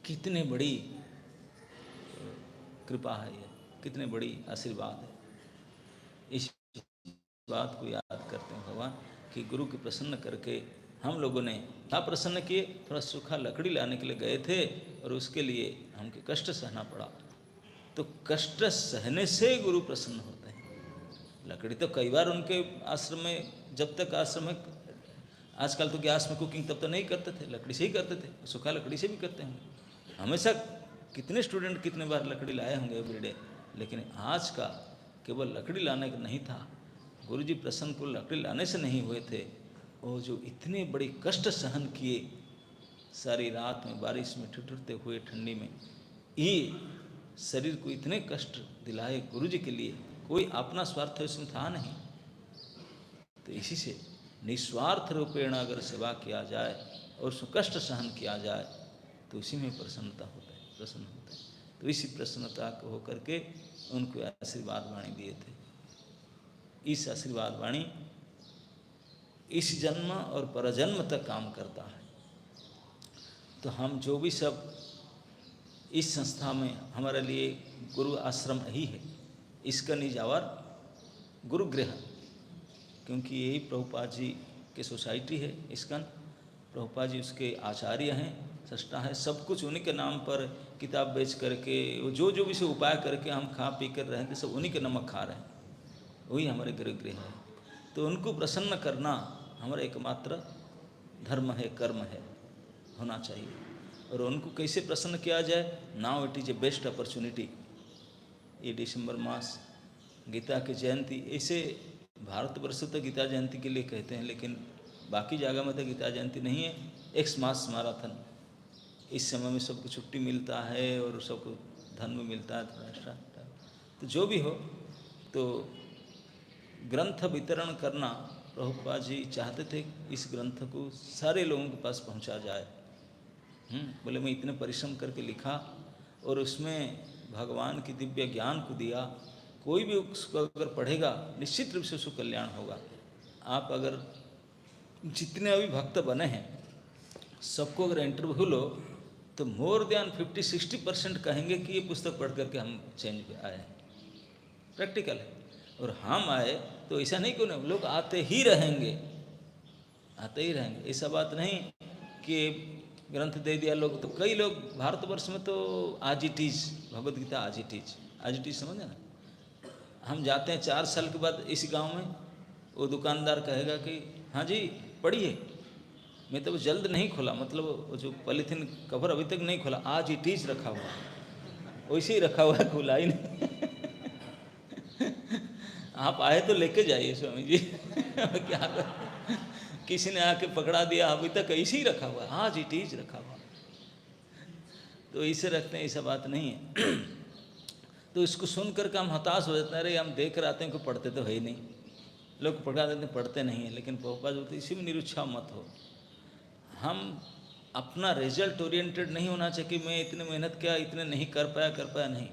कितने बड़ी कृपा है ये, कितने बड़ी आशीर्वाद है। इस बात को याद करते हैं भगवान कि गुरु के प्रसन्न करके हम लोगों ने क्या प्रसन्न किए, थोड़ा सूखा लकड़ी लाने के लिए गए थे और उसके लिए हमको कष्ट सहना पड़ा। तो कष्ट सहने से गुरु प्रसन्न होते हैं। लकड़ी तो कई बार उनके आश्रम में, जब तक आश्रम में, आजकल तो गैस में कुकिंग तब तो नहीं करते थे, लकड़ी से ही करते थे, सूखा लकड़ी से भी करते होंगे। हमेशा कितने स्टूडेंट कितने बार लकड़ी लाए होंगे एवरीडे, लेकिन आज का केवल लकड़ी लाने का नहीं था। गुरुजी प्रसन्न को लकड़ी लाने से नहीं हुए थे, वो जो इतने बड़े कष्ट सहन किए, सारी रात में बारिश में ठिठुरते हुए ठंडी में, ये शरीर को इतने कष्ट दिलाए गुरुजी के लिए, कोई अपना स्वार्थ इसमें था नहीं। तो इसी से निस्वार्थ रूपेण अगर सेवा किया जाए और उसको कष्ट सहन किया जाए तो इसी में प्रसन्नता होता है, प्रसन्न होता है। तो इसी प्रसन्नता को होकर के उनको आशीर्वाद वाणी दिए थे। इस आशीर्वाद वाणी इस जन्म और परजन्म तक काम करता है। तो हम जो भी सब इस संस्था में, हमारे लिए गुरु आश्रम ही है, इसका निजावर गुरुगृह, क्योंकि यही प्रभुपाद जी के सोसाइटी है इसका। प्रभुपाद जी उसके आचार्य हैं, सष्टा है, सब कुछ उन्हीं के नाम पर किताब बेच करके, जो जो भी से उपाय करके हम खा पी कर रहे थे, सब उन्हीं के नमक खा रहे हैं, वही हमारे गुरुगृह है। तो उनको प्रसन्न करना हमारा एकमात्र धर्म है, कर्म है, होना चाहिए। और उनको कैसे प्रसन्न किया जाए? Now it is a best opportunity. ये दिसंबर मास गीता की जयंती, ऐसे भारतवर्ष तो गीता जयंती के लिए कहते हैं, लेकिन बाकी जगह में तो गीता जयंती नहीं है, एक्स मास मैराथन। इस समय में सबको छुट्टी मिलता है और सबको धन में मिलता है थोड़ा एक्स्ट्रा। तो जो भी हो, तो ग्रंथ वितरण करना, प्रभुपाद जी चाहते थे इस ग्रंथ को सारे लोगों के पास पहुंचा जाए। बोले मैं इतने परिश्रम करके लिखा और उसमें भगवान की दिव्य ज्ञान को दिया, कोई भी उसको अगर पढ़ेगा निश्चित रूप से उसको कल्याण होगा। आप अगर जितने अभी भक्त बने हैं सबको अगर इंटरव्यू लो तो मोर देन 50-60% कहेंगे कि ये पुस्तक पढ़ करके हम चेंज पे आए हैं, प्रैक्टिकल है। और हम आए तो ऐसा नहीं क्यों, लोग आते ही रहेंगे, आते ही रहेंगे। ऐसा बात नहीं कि ग्रंथ दे दिया लोग, तो कई लोग भारतवर्ष में तो आज इट इज भगवद गीता, आज इट इज समझे ना। हम जाते हैं 4 साल के बाद इस गांव में, वो दुकानदार कहेगा कि हाँ जी पढ़िए, मैं तो जल्द नहीं खोला, मतलब वो जो पॉलीथीन कवर अभी तक नहीं खोला, आज इट इज रखा हुआ, वैसे ही रखा हुआ है, खुला ही नहीं। आप आए तो लेके जाइए स्वामी जी। क्या कर, किसी ने आके पकड़ा दिया, अभी तक ऐसे ही रखा हुआ, आज इट इज रखा हुआ, तो इसे रखते हैं, ऐसा बात नहीं है। तो इसको सुन करके हम हताश हो जाते हैं, अरे हम देख रहे हैं कि पढ़ते तो है ही नहीं, लोग पढ़ा देते हैं, पढ़ते नहीं हैं। लेकिन प्रभुपाद बोलते इसी में निरुत्साह मत हो। हम अपना रिजल्ट ओरिएंटेड नहीं होना चाहिए कि मैं इतने मेहनत किया, इतने नहीं कर पाया, नहीं।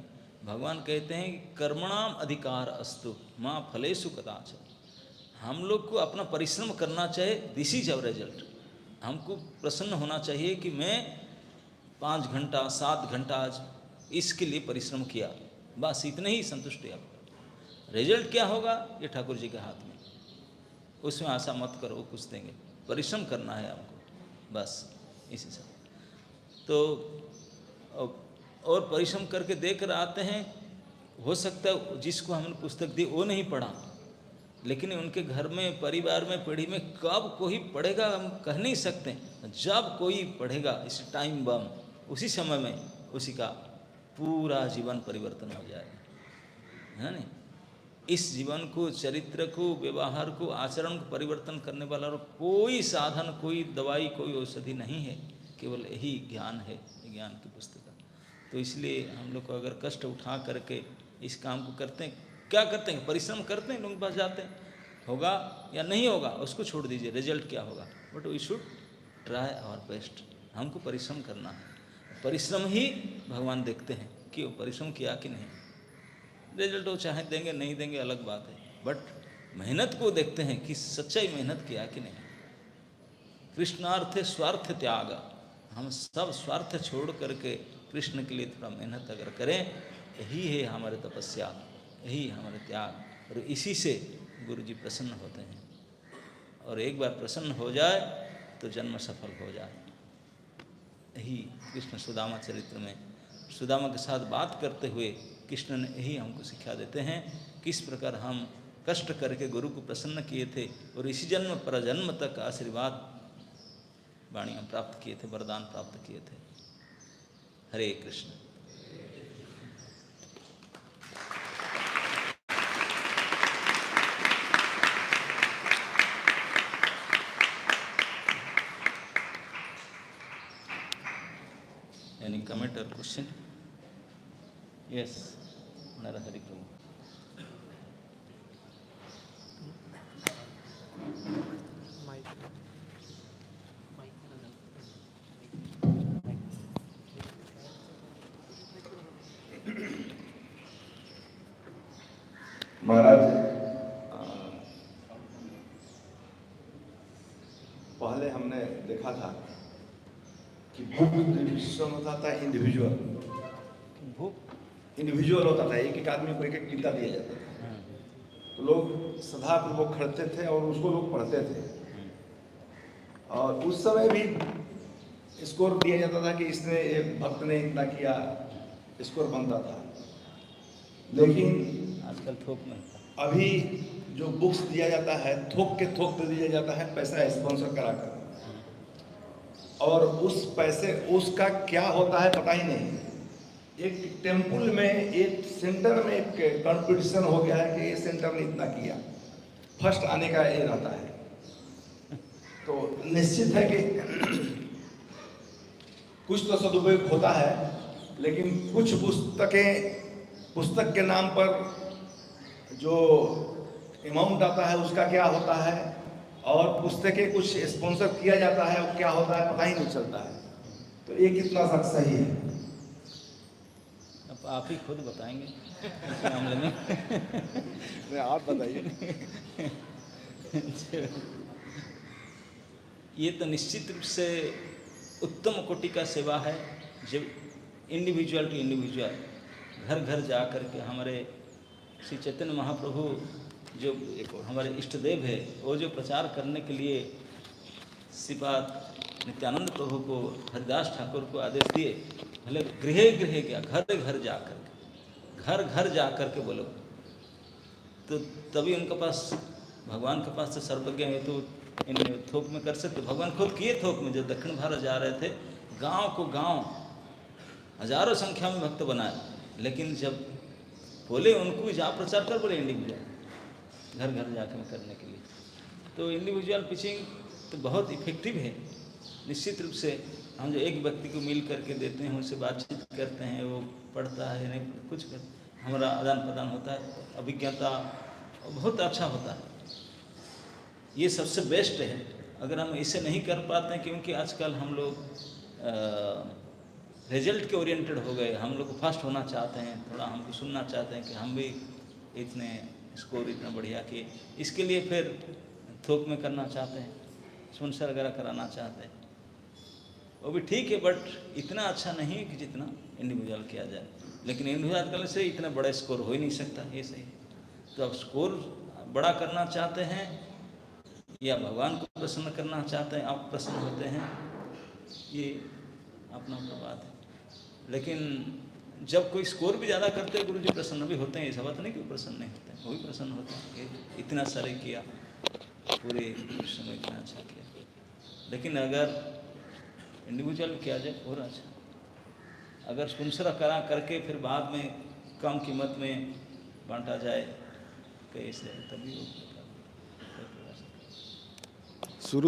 भगवान कहते हैं कर्मणाम अधिकार अस्तु माँ फलेषु कदाचन। हम लोग को अपना परिश्रम करना चाहिए, दिस इज अवर रिजल्ट। हमको प्रसन्न होना चाहिए कि मैं 5 घंटा 7 घंटा आज इसके लिए परिश्रम किया, बस इतने ही संतुष्ट है आपको। रिजल्ट क्या होगा ये ठाकुर जी के हाथ में, उसमें आशा मत करो, कुछ देंगे, परिश्रम करना है आपको, बस इसी से। तो और परिश्रम करके देकर आते हैं, हो सकता है जिसको हमने पुस्तक दी वो नहीं पढ़ा, लेकिन उनके घर में, परिवार में, पीढ़ी में कब कोई पढ़ेगा हम कह नहीं सकते। जब कोई पढ़ेगा इस टाइम बम, उसी समय में उसी का पूरा जीवन परिवर्तन हो जाएगा, है नहीं। इस जीवन को, चरित्र को, व्यवहार को, आचरण को परिवर्तन करने वाला और कोई साधन, कोई दवाई, कोई औषधि नहीं है, केवल यही ज्ञान है, ज्ञान की पुस्तक। तो इसलिए हम लोग को अगर कष्ट उठा करके इस काम को करते हैं, क्या करते हैं, परिश्रम करते हैं, लोग पास जाते हैं, होगा या नहीं होगा उसको छोड़ दीजिए, रिजल्ट क्या होगा, but we should try our best. हमको परिश्रम करना है, परिश्रम ही भगवान देखते हैं कि वो परिश्रम किया कि नहीं। रिजल्ट वो चाहे देंगे नहीं देंगे अलग बात है, बट मेहनत को देखते हैं कि सच्चाई मेहनत किया कि नहीं। कृष्णार्थे स्वार्थ त्याग, हम सब स्वार्थ छोड़ करके कृष्ण के लिए थोड़ा मेहनत अगर करें, यही है हमारे तपस्या, यही हमारे त्याग, और इसी से गुरु जी प्रसन्न होते हैं। और एक बार प्रसन्न हो जाए तो जन्म सफल हो जाए। यही कृष्ण सुदामा चरित्र में सुदामा के साथ बात करते हुए कृष्ण ने यही हमको सिखा देते हैं, किस प्रकार हम कष्ट करके गुरु को प्रसन्न किए थे और इसी जन्म पर जन्म तक आशीर्वाद वाणी हम प्राप्त किए थे, वरदान प्राप्त किए थे। हरे Krishna. Any comment or question? Yes, Narahari Prabhu. महाराज, पहले हमने देखा था कि भूख डिविजन होता था, इंडिविजुअल होता था, एक एक आदमी को एक एक गीता दिया जाता था। तो लोग सदापूर्वक खड़ते थे और उसको लोग पढ़ते थे, और उस समय भी स्कोर दिया जाता था कि इसने एक भक्त ने इतना किया, स्कोर बनता था। लेकिन आजकल थोक में अभी जो बुक्स दिया जाता है, थोक के थोक दे दिया जाता है, पैसा स्पॉन्सर कराकर, और उस पैसे उसका क्या होता है पता ही नहीं। एक टेम्पल में, एक सेंटर में एक कंपटीशन हो गया है कि ये सेंटर ने इतना किया, फर्स्ट आने का ये रहता है। तो निश्चित है कि कुछ तो सदुपयोग होता है, लेकिन कुछ पुस्तक के नाम पर जो अमाउंट आता है उसका क्या होता है, और पुस्तकें कुछ स्पॉन्सर किया जाता है वो क्या होता है पता ही नहीं चलता है। तो ये कितना सच सही है? अब आप ही खुद बताएंगे इस मामले में। नहीं, आप बताइए। ये तो निश्चित रूप से उत्तम कोटि का सेवा है, जब इंडिविजुअल टू इंडिविजुअल घर घर जा कर के हमारे श्री चैतन्य महाप्रभु जो हमारे इष्ट देव है, वो जो प्रचार करने के लिए श्रीपाद नित्यानंद प्रभु को, हरिदास ठाकुर को आदेश दिए, भले गृह गृह गया, घर घर जा कर के बोलो, तो तभी उनके पास, भगवान के पास तो सर्वज्ञ है, तो इन थोक में कर सकते। भगवान खुद किए थोक में, जब दक्षिण भारत जा रहे थे, गांव को गांव हजारों संख्या में भक्त बनाए, लेकिन जब बोले उनको जा प्रचार कर, बोले इंडिविजुअल घर घर जाकर करने के लिए। तो इंडिविजुअल पिचिंग तो बहुत इफेक्टिव है। निश्चित रूप से हम जो एक व्यक्ति को मिल करके देते हैं, उनसे बातचीत करते हैं, वो पढ़ता है नहीं कुछ कर, हमारा आदान प्रदान होता है, अभिज्ञता बहुत अच्छा होता है। ये सबसे बेस्ट है। अगर हम इसे नहीं कर पाते हैं, क्योंकि आजकल हम लोग रिजल्ट के ओरिएंटेड हो गए, हम लोग फास्ट होना चाहते हैं, थोड़ा हमको सुनना चाहते हैं कि हम भी इतने स्कोर इतना बढ़िया किए, इसके लिए फिर थोक में करना चाहते हैं, स्पॉन्सर वगैरह कराना चाहते हैं। वो भी ठीक है, बट इतना अच्छा नहीं है कि जितना इंडिविजुअल किया जाए। लेकिन इंडिविजुअल करने से इतना बड़ा स्कोर हो ही नहीं सकता, ये सही। तो आप स्कोर बड़ा करना चाहते हैं या भगवान को प्रसन्न करना चाहते हैं, आप प्रसन्न होते हैं, ये अपना अपना बात है। लेकिन जब कोई स्कोर भी ज़्यादा करते हैं, गुरु जी प्रसन्न भी होते हैं, ऐसा बात नहीं कि वो प्रसन्न नहीं होते हैं, वो भी प्रसन्न होते हैं, इतना सारे किया, पूरे समय इतना अच्छा किया। लेकिन अगर इंडिविजुअल किया जाए और अच्छा, अगर स्पॉन्सर करा करके फिर बाद में कम कीमत में बांटा जाए कैसे, तभी वो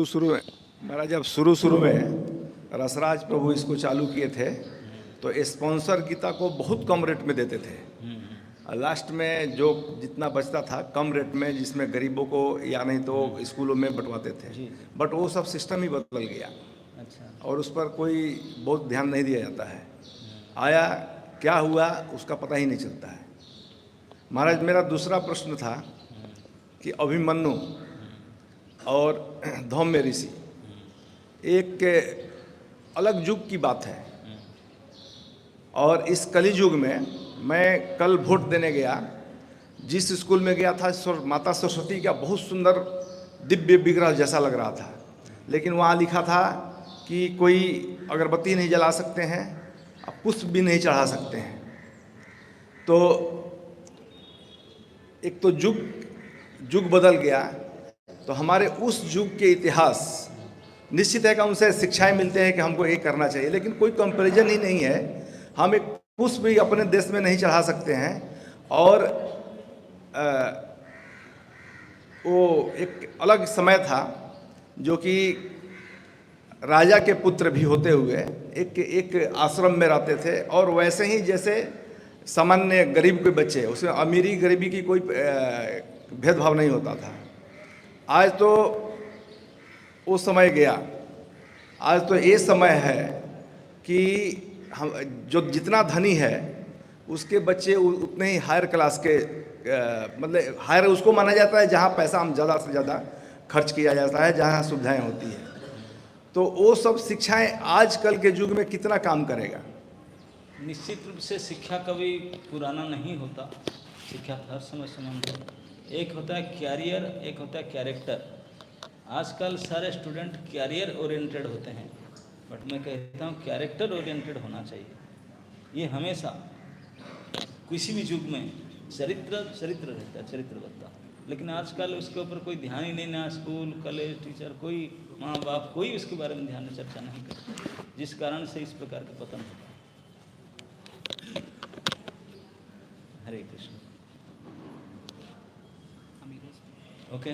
शुरू में महाराज, जब शुरू में रसराज प्रभु इसको चालू किए थे, तो स्पॉन्सर गीता को बहुत कम रेट में देते थे। लास्ट में जो जितना बचता था कम रेट में, जिसमें गरीबों को या नहीं तो स्कूलों में बंटवाते थे, बट वो सब सिस्टम ही बदल गया। अच्छा। और उस पर कोई बहुत ध्यान नहीं दिया जाता है। आया क्या हुआ उसका पता ही नहीं चलता है। महाराज, मेरा दूसरा प्रश्न था कि अभिमन्यु और धौम्य ऋषि, एक अलग युग की बात है। और इस कली युग में मैं कल वोट देने गया, जिस स्कूल में गया था माता सरस्वती का बहुत सुंदर दिव्य विग्रह जैसा लग रहा था, लेकिन वहाँ लिखा था कि कोई अगरबत्ती नहीं जला सकते हैं, पुष्प भी नहीं चढ़ा सकते हैं। तो एक तो युग बदल गया, तो हमारे उस युग के इतिहास निश्चित है कि उनसे शिक्षाएं मिलते हैं कि हमको ये करना चाहिए, लेकिन कोई कंपैरिजन ही नहीं है। हम एक पुष्प भी अपने देश में नहीं चढ़ा सकते हैं। और वो एक अलग समय था जो कि राजा के पुत्र भी होते हुए एक आश्रम में रहते थे, और वैसे ही जैसे सामान्य गरीब के बच्चे, उसमें अमीरी गरीबी की कोई भेदभाव नहीं होता था। आज तो वो समय गया, आज तो ये समय है कि हम जो जितना धनी है उसके बच्चे उतने ही हायर क्लास के, मतलब हायर उसको माना जाता है जहाँ पैसा हम ज़्यादा से ज़्यादा खर्च किया जाता है, जहाँ सुविधाएं होती है। तो वो सब शिक्षाएं आजकल के युग में कितना काम करेगा? निश्चित रूप से शिक्षा कभी पुराना नहीं होता, शिक्षा हर समय समान। एक होता है कैरियर, एक होता है कैरेक्टर। आजकल सारे स्टूडेंट कैरियर ओरिएंटेड होते हैं, बट मैं कहता हूँ कैरेक्टर ओरिएंटेड होना चाहिए। ये हमेशा किसी भी युग में चरित्र रहता है, चरित्र बनता है, लेकिन आजकल उसके ऊपर कोई ध्यान ही नहीं, ना स्कूल कॉलेज टीचर, कोई माँ बाप, कोई उसके बारे में ध्यान चर्चा नहीं करता, जिस कारण से इस प्रकार का पतन होता है। हरे कृष्ण। ओके,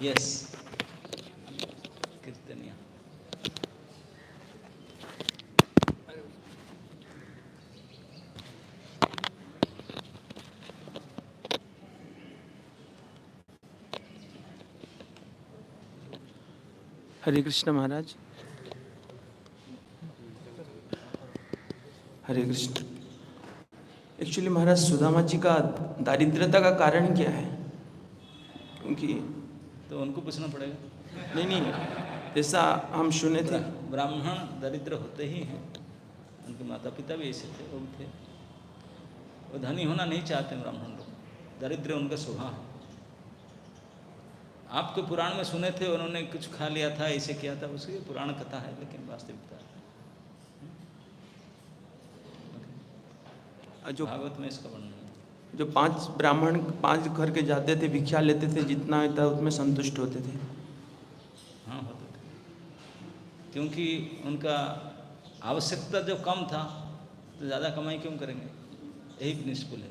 यस, कीर्तनिया। हरे कृष्ण महाराज। हरे कृष्ण। एक्चुअली महाराज, सुदामा जी का दारिद्रता का कारण क्या है? क्योंकि तो उनको पूछना पड़ेगा। नहीं, जैसा हम सुने थे, ब्राह्मण दरिद्र होते ही हैं, उनके माता पिता भी ऐसे थे, वो भी थे। वो धनी होना नहीं चाहते ब्राह्मण लोग, दरिद्र उनका स्वभाव है। आपके पुराण में सुने थे उन्होंने कुछ खा लिया था, ऐसे किया था, उसकी पुराण कथा है, लेकिन वास्तविकता है। जो भागवत में इसका वर्णन है। जो 5 ब्राह्मण 5 घर के जाते थे, भिक्षा लेते थे, जितना होता उसमें संतुष्ट होते थे। हाँ, होते थे, क्योंकि उनका आवश्यकता जब कम था तो ज़्यादा कमाई क्यों करेंगे? यही प्रिंसिपल है,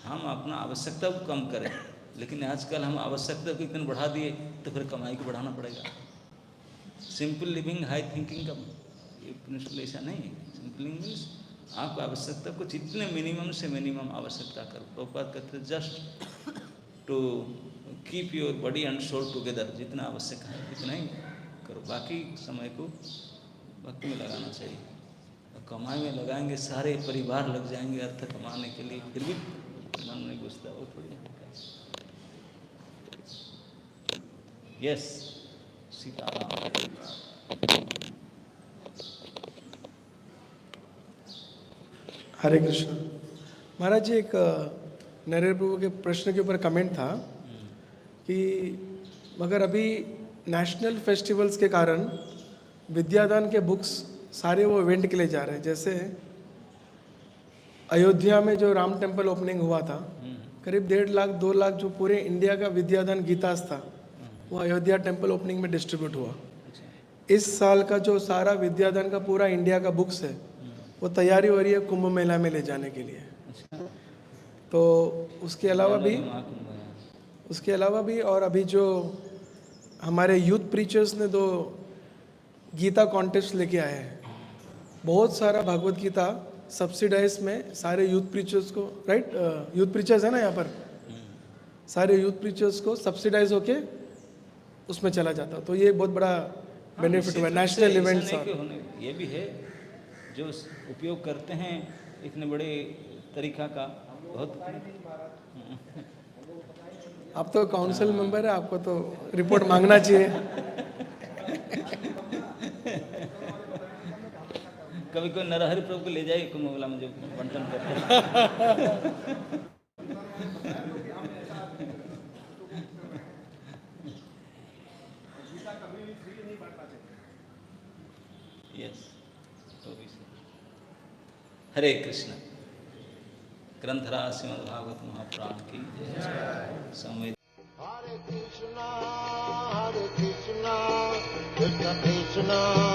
हम अपना आवश्यकता को कम करें। लेकिन आजकल हम आवश्यकता को इतना बढ़ा दिए तो फिर कमाई को बढ़ाना पड़ेगा। सिंपल लिविंग हाई थिंकिंग का ये प्रिंसिपल ऐसा नहीं है। सिंपल लिविंग मीन्स आपको आवश्यकता को जितने मिनिमम से मिनिमम आवश्यकता करो। प्रभुपाद कहते just to keep your body and soul together, जितना आवश्यक है इतना ही करो, बाकी समय को भक्ति में लगाना चाहिए। और कमाई में लगाएंगे सारे परिवार लग जाएंगे अर्थ कमाने के लिए, फिर भी मन नहीं घुसता, वो थोड़ी होता है। यस, सीताराम। हरे कृष्ण महाराज जी, एक नरेंद्र प्रभु के प्रश्न के ऊपर कमेंट था कि मगर अभी नेशनल फेस्टिवल्स के कारण विद्यादान के बुक्स सारे वो इवेंट के लिए जा रहे हैं। जैसे अयोध्या में जो राम टेम्पल ओपनिंग हुआ था, करीब 1.5 लाख 2 लाख जो पूरे इंडिया का विद्यादान गीतास था, वो अयोध्या टेम्पल ओपनिंग में डिस्ट्रीब्यूट हुआ। इस साल का जो सारा विद्यादान का पूरा इंडिया का बुक्स है, वो तैयारी हो रही है कुंभ मेला में ले जाने के लिए। तो उसके अलावा भी और अभी जो हमारे यूथ प्रीचर्स ने 2 गीता कॉन्टेस्ट लेके आए हैं, बहुत सारा भागवत गीता सब्सिडाइज में सारे यूथ प्रीचर्स को, राइट, यूथ प्रीचर्स है ना यहाँ पर, सारे यूथ प्रीचर्स को सब्सिडाइज होके उसमें चला जाता। तो ये बहुत बड़ा बेनिफिट हुआ नेशनल इवेंट्स। ये भी है जो उपयोग करते हैं इतने बड़े तरीका का, बहुत। आप तो काउंसिल मेंबर है, आपको तो रिपोर्ट मांगना चाहिए। कभी कोई नरहरि प्रभु को ले जाए कुंभ मेला में जो बंटन करते हैं। यस, तो भी सही। हरे कृष्ण। ग्रंथराज श्रीमद् भागवत महापुराण की जय। संवेद Hare Krishna, Krishna Krishna